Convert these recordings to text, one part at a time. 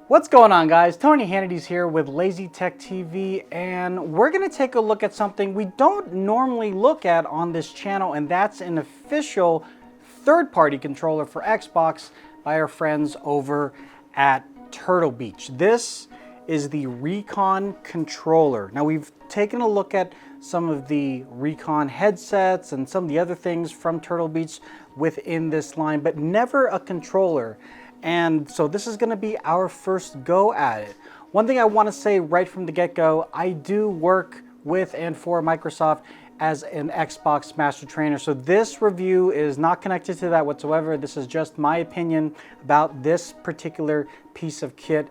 What's going on, guys? Tony Hannity's here with Lazy Tech TV, and we're going to take a look at something we don't normally look at on this channel, and that's an official third-party controller for Xbox by our friends over at Turtle Beach. This is the Recon Controller. Now, we've taken a look at some of the Recon headsets and some of the other things from Turtle Beach within this line, but never a controller. And so this is going to be our first go at it. One thing I want to say right from the get-go, I do work with and for Microsoft as an Xbox Master Trainer. So this review is not connected to that whatsoever. This is just my opinion about this particular piece of kit.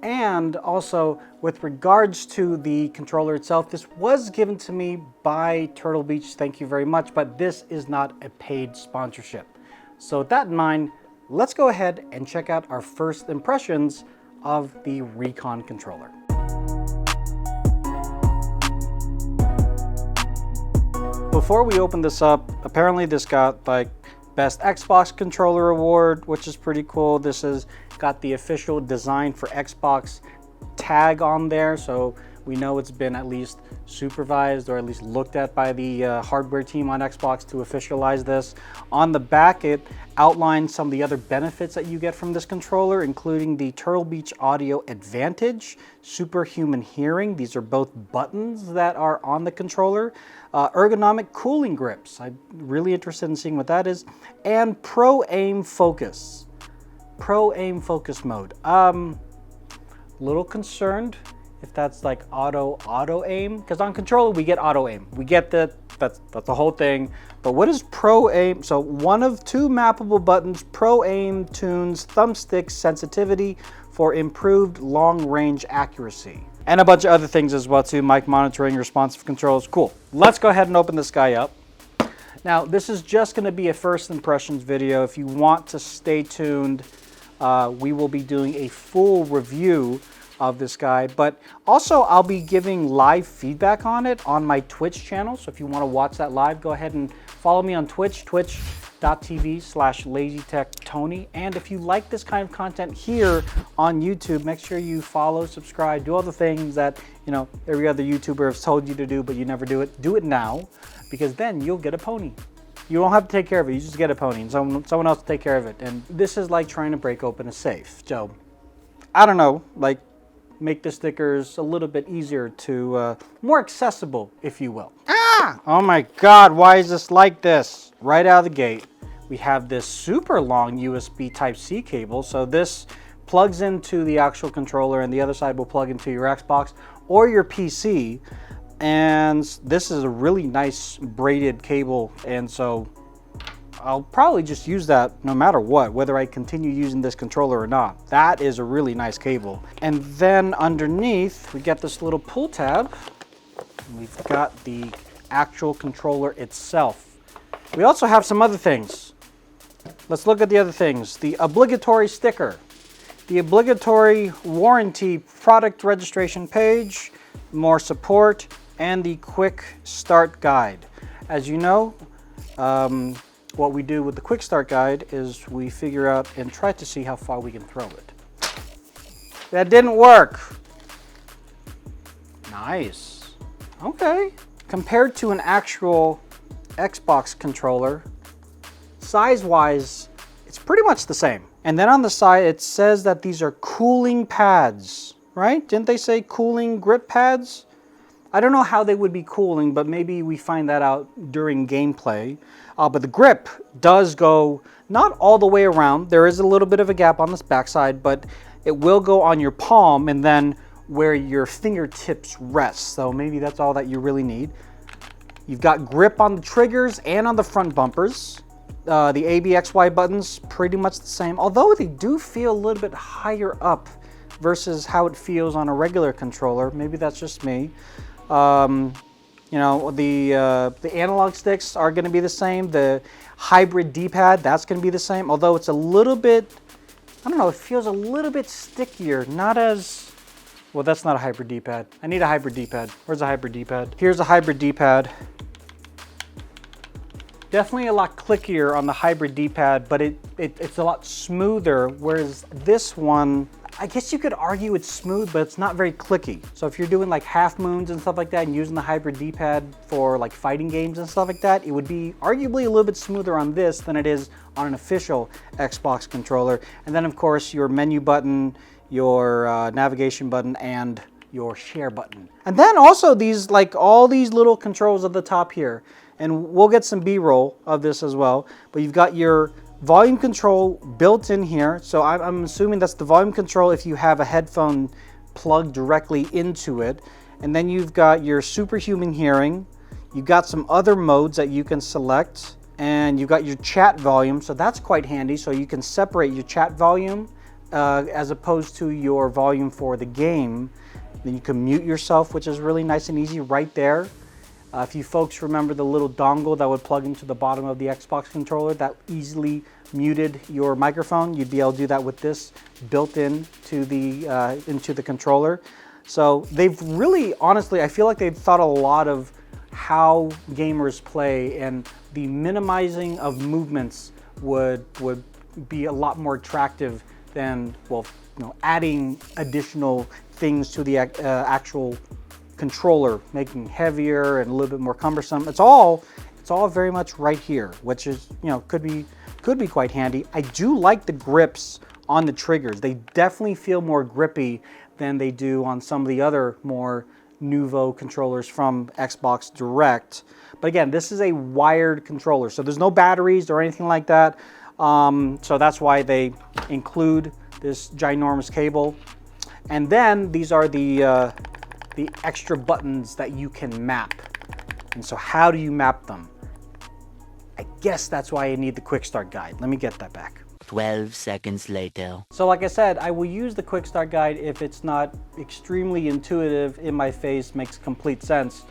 And also with regards to the controller itself, this was given to me by Turtle Beach. Thank you very much. But this is not a paid sponsorship. So with that in mind, let's go ahead and check out our first impressions of the Recon controller. Before we open this up, apparently this got like Best Xbox Controller Award, which is pretty cool. This has got the official design for Xbox tag on there, so we know it's been at least supervised or at least looked at by the hardware team on Xbox to officialize this. On the back, it outlines some of the other benefits that you get from this controller, including the Turtle Beach Audio Advantage, Superhuman Hearing. These are both buttons that are on the controller. Ergonomic cooling grips. I'm really interested in seeing what that is. And Pro Aim Focus. Pro Aim Focus mode. Little concerned if that's like auto aim, because on controller we get auto aim. We get that's the whole thing. But what is Pro Aim? So one of two mappable buttons. Pro Aim tunes thumbstick sensitivity for improved long range accuracy. And a bunch of other things as well too. Mic monitoring, responsive controls. Cool. Let's go ahead and open this guy up. Now this is just going to be a first impressions video. If you want to stay tuned, we will be doing a full review of this guy, but also I'll be giving live feedback on it on my Twitch channel. So if you want to watch that live, go ahead and follow me on Twitch, twitch.tv/LazyTechTony. And if you like this kind of content here on YouTube, make sure you follow, subscribe, do all the things that, you know, every other YouTuber has told you to do, but you never do it. Do it now, because then you'll get a pony. You don't have to take care of it. You just get a pony and someone else will take care of it. And this is like trying to break open a safe. So I don't know, like, make the stickers a little bit easier to, more accessible, if you will. Ah! Oh my God, why is this like this? Right out of the gate, we have this super long USB Type-C cable. So this plugs into the actual controller and the other side will plug into your Xbox or your PC. And this is a really nice braided cable. And so I'll probably just use that no matter what, whether I continue using this controller or not. That is a really nice cable. And then underneath, we get this little pull tab. We've got the actual controller itself. We also have some other things. Let's look at the other things. The obligatory sticker, the obligatory warranty product registration page, more support, and the quick start guide. As you know, what we do with the quick start guide is we figure out and try to see how far we can throw it. That didn't work. Nice. Okay. Compared to an actual Xbox controller, size-wise, it's pretty much the same. And then on the side, it says that these are cooling pads, right? Didn't they say cooling grip pads? I don't know how they would be cooling, but maybe we find that out during gameplay. But the grip does go not all the way around. There is a little bit of a gap on this backside, but it will go on your palm and then where your fingertips rest. So maybe that's all that you really need. You've got grip on the triggers and on the front bumpers. The A, B, X, Y buttons, pretty much the same, although they do feel a little bit higher up versus how it feels on a regular controller. Maybe that's just me. You know, the analog sticks are going to be the same. The hybrid D-pad, that's going to be the same, although it's a little bit, I don't know, it feels a little bit stickier, not as, well, that's not a hybrid D-pad. I need a hybrid D-pad. Where's a hybrid D-pad? Here's a hybrid D-pad. Definitely a lot clickier on the hybrid D-pad, but it's a lot smoother, whereas this one, I guess you could argue it's smooth, but it's not very clicky. So if you're doing like half moons and stuff like that and using the hybrid D-pad for like fighting games and stuff like that, it would be arguably a little bit smoother on this than it is on an official Xbox controller. And then of course your menu button, your navigation button, and your share button. And then also these, like all these little controls at the top here, and we'll get some B-roll of this as well, but you've got your volume control built in here. So I'm assuming that's the volume control if you have a headphone plugged directly into it. And then you've got your superhuman hearing. You've got some other modes that you can select, and you've got your chat volume. So that's quite handy. So you can separate your chat volume as opposed to your volume for the game. Then you can mute yourself, which is really nice and easy right there. If you folks remember the little dongle that would plug into the bottom of the Xbox controller that easily muted your microphone, you'd be able to do that with this built in to the controller. So they've really, honestly, I feel like they've thought a lot of how gamers play, and the minimizing of movements would be a lot more attractive than, well, you know, adding additional things to the actual controller, making heavier and a little bit more cumbersome. It's all very much right here, which is, you know, could be quite handy. I do like the grips on the triggers. They definitely feel more grippy than they do on some of the other more nouveau controllers from Xbox Direct. But again, this is a wired controller, so there's no batteries or anything like that. So that's why they include this ginormous cable. And then these are the extra buttons that you can map. And so how do you map them? I guess that's why you need the quick start guide. Let me get that back. 12 seconds later. So like I said, I will use the quick start guide if it's not extremely intuitive, in my face, makes complete sense.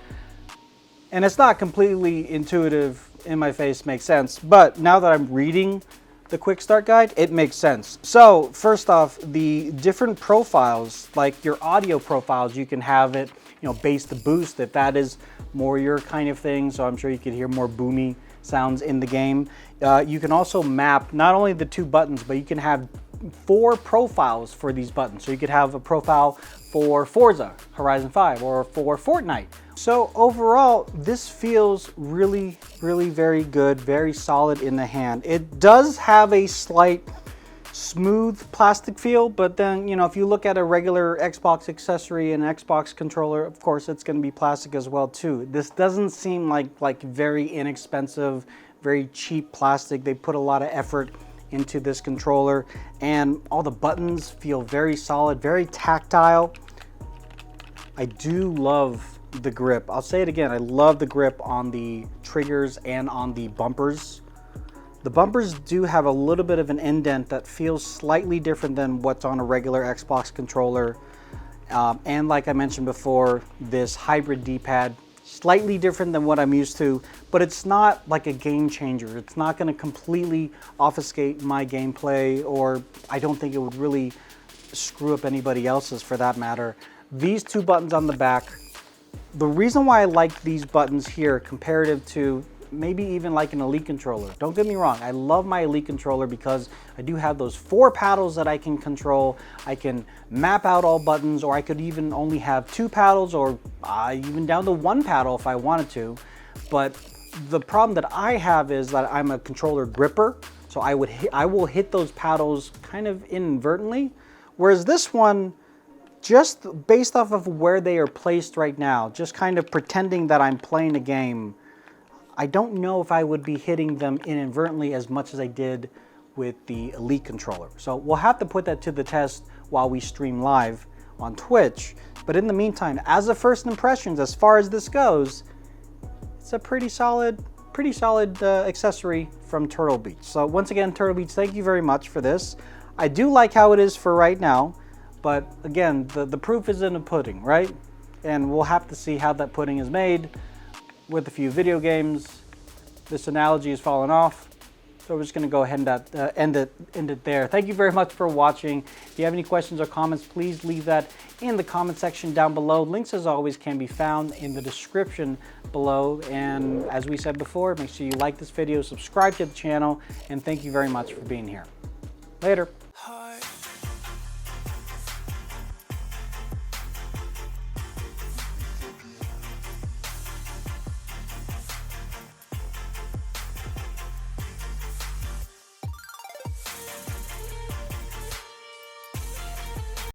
And it's not completely intuitive, in my face, makes sense. But now that I'm reading the quick start guide, it makes sense. So first off, the different profiles, like your audio profiles, you can have it, you know, bass to boost if that is more your kind of thing. So I'm sure you could hear more boomy sounds in the game. You can also map not only the two buttons, but you can have 4 profiles for these buttons. So you could have a profile for Forza Horizon 5 or for Fortnite. So overall, this feels really, really very good, very solid in the hand. It does have a slight smooth plastic feel, but then, you know, if you look at a regular Xbox accessory and Xbox controller, of course it's going to be plastic as well too. This doesn't seem like very inexpensive, very cheap plastic. They put a lot of effort into this controller, and all the buttons feel very solid, very tactile. I do love the grip. I'll say it again, I love the grip on the triggers and on the bumpers. The bumpers do have a little bit of an indent that feels slightly different than what's on a regular Xbox controller. And like I mentioned before, this hybrid D-pad, slightly different than what I'm used to, but it's not like a game changer. It's not going to completely obfuscate my gameplay, or I don't think it would really screw up anybody else's for that matter. These 2 buttons on the back, the reason why I like these buttons here comparative to maybe even like an Elite controller. Don't get me wrong, I love my Elite controller because I do have those 4 paddles that I can control. I can map out all buttons, or I could even only have 2 paddles, or even down to 1 paddle if I wanted to. But the problem that I have is that I'm a controller gripper, so I will hit those paddles kind of inadvertently, whereas this one, just based off of where they are placed right now, just kind of pretending that I'm playing a game, I don't know if I would be hitting them inadvertently as much as I did with the Elite controller. So we'll have to put that to the test while we stream live on Twitch. But in the meantime, as a first impressions, as far as this goes, it's a pretty solid accessory from Turtle Beach. So once again, Turtle Beach, thank you very much for this. I do like how it is for right now, but again, the proof is in the pudding, right? And we'll have to see how that pudding is made. With a few video games, this analogy has fallen off, so we're just going to go ahead and end it there. Thank you very much for watching. If you have any questions or comments, please leave that in the comment section down below. Links, as always, can be found in the description below. And as we said before, make sure you like this video, subscribe to the channel, and thank you very much for being here. Later.